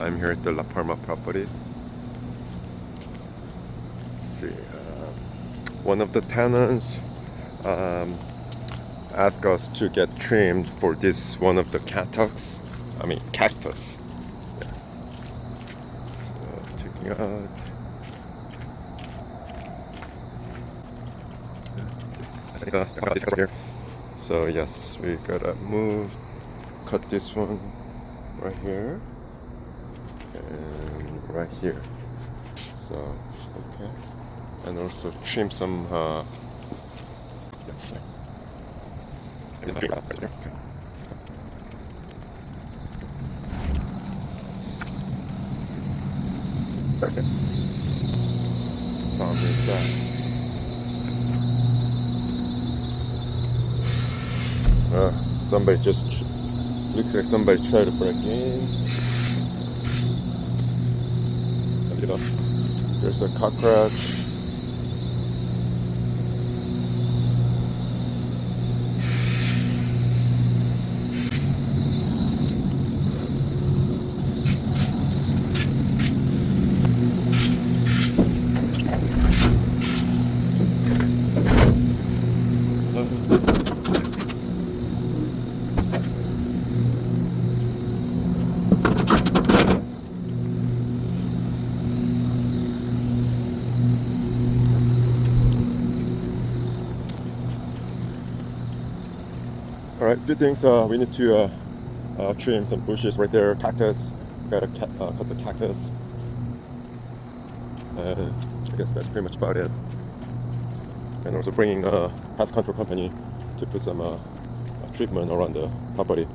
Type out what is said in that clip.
I'm here at the Palma Property. Let's see, one of the tenants asked us to get trimmed for this one of the cactus. Yeah. So checking out. Here. So yes, we gotta cut this one right here. And right here. So okay, and also trim some. Yes. That's it. Some inside. Somebody just looks like somebody tried to break in. There's a cockroach. All right, few things we need to trim some bushes right there. Cactus, gotta cut the cactus. I guess that's pretty much about it. And also bringing a pest control company to put some treatment around the property.